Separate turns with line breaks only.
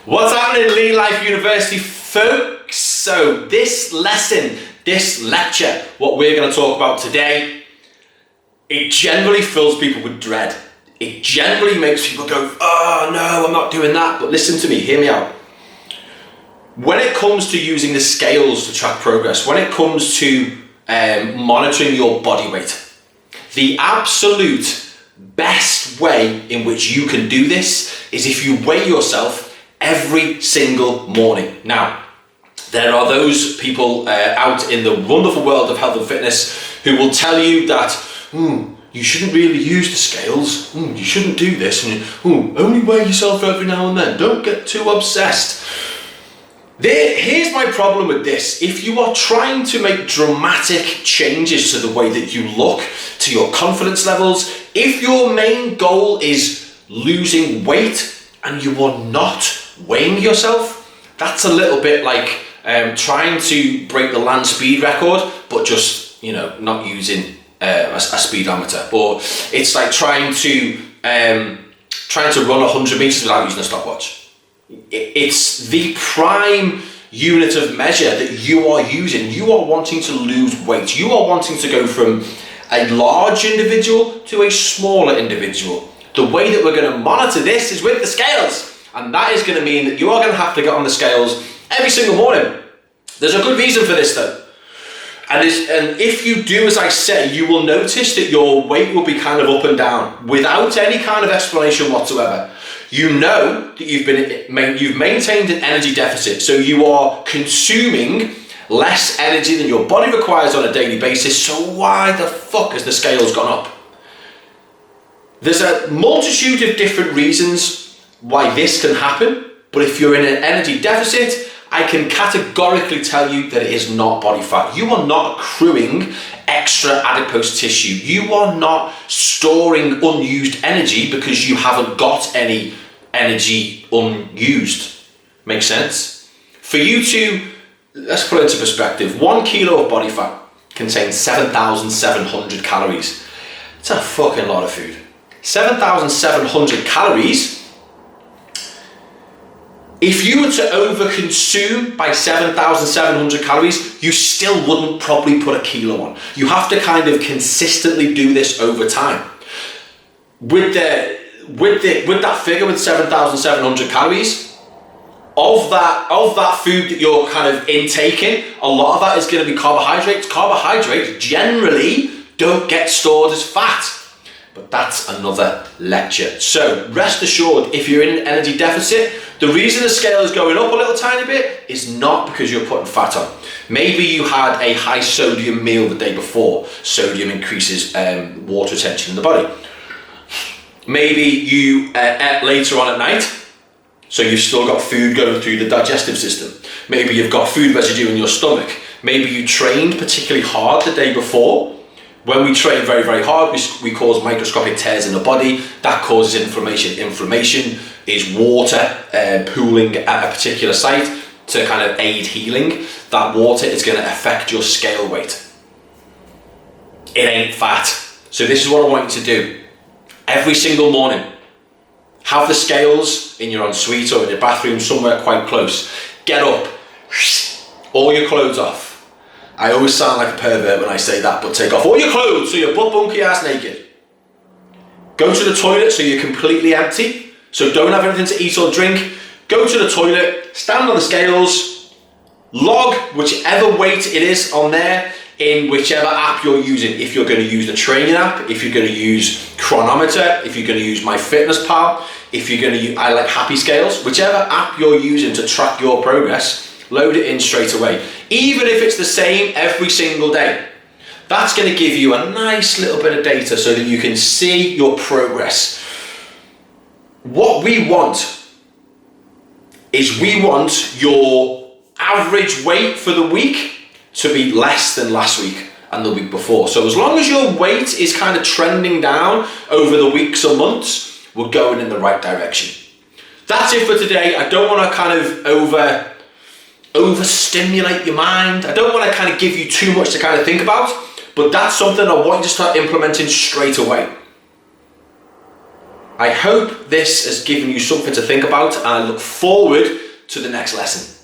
What's happening in Lean Life University, folks? So this lesson, this lecture, what we're going to talk about today, it generally fills people with dread. It generally makes people go, oh no, I'm not doing that. But listen to me, hear me out. When it comes to using the scales to track progress, when it comes to monitoring your body weight, the absolute best way in which you can do this is if you weigh yourself every single morning. Now, there are those people out in the wonderful world of health and fitness who will tell you that you shouldn't really use the scales, you shouldn't do this, and only weigh yourself every now and then, don't get too obsessed. Here's my problem with this. If you are trying to make dramatic changes to the way that you look, to your confidence levels, if your main goal is losing weight and you are not weighing yourself, that's a little bit like trying to break the land speed record, but just not using a speedometer. Or it's like trying to run 100 meters without using a stopwatch. It's the prime unit of measure that you are using. You are wanting to lose weight. You are wanting to go from a large individual to a smaller individual. The way that we're going to monitor this is with the scales. And that is going to mean that you are going to have to get on the scales every single morning. There's a good reason for this though. And if you do as I say, you will notice that your weight will be kind of up and down without any kind of explanation whatsoever. You know that you've maintained an energy deficit, so you are consuming less energy than your body requires on a daily basis. So why the fuck has the scales gone up? There's a multitude of different reasons why this can happen, but if you're in an energy deficit, I can categorically tell you that it is not body fat. You are not accruing extra adipose tissue. You are not storing unused energy because you haven't got any energy unused. Makes sense? For you to, let's put it into perspective, 1 kilo of body fat contains 7,700 calories. It's a fucking lot of food. 7,700 calories. If you were to overconsume by 7,700 calories, you still wouldn't probably put a kilo on. You have to kind of consistently do this over time. With that figure, with 7,700 calories, of that food that you're kind of intaking, a lot of that is going to be carbohydrates. Carbohydrates generally don't get stored as fat. But that's another lecture. So rest assured, if you're in an energy deficit, the reason the scale is going up a little tiny bit is not because you're putting fat on. Maybe you had a high sodium meal the day before. Sodium increases water retention in the body. Maybe you ate later on at night, so you've still got food going through the digestive system. Maybe you've got food residue in your stomach. Maybe you trained particularly hard the day before. When we train very, very hard, we cause microscopic tears in the body. That causes inflammation. Inflammation is water pooling at a particular site to kind of aid healing. That water is going to affect your scale weight. It ain't fat. So this is what I want you to do. Every single morning, have the scales in your ensuite or in your bathroom, somewhere quite close. Get up, all your clothes off. I always sound like a pervert when I say that, but take off all your clothes so you're butt bunky ass naked. Go to the toilet so you're completely empty, so don't have anything to eat or drink. Go to the toilet, stand on the scales, log whichever weight it is on there in whichever app you're using. If you're going to use the training app, if you're going to use Chronometer, if you're going to use MyFitnessPal, if you're going to use, I like Happy Scales, whichever app you're using to track your progress, load it in straight away. Even if it's the same every single day, that's going to give you a nice little bit of data so that you can see your progress. What we want is your average weight for the week to be less than last week and the week before. So as long as your weight is kind of trending down over the weeks or months, we're going in the right direction. That's it for today. I don't want to kind of overstimulate your mind. I don't want to kind of give you too much to kind of think about, but that's something I want you to start implementing straight away. I hope this has given you something to think about, and I look forward to the next lesson.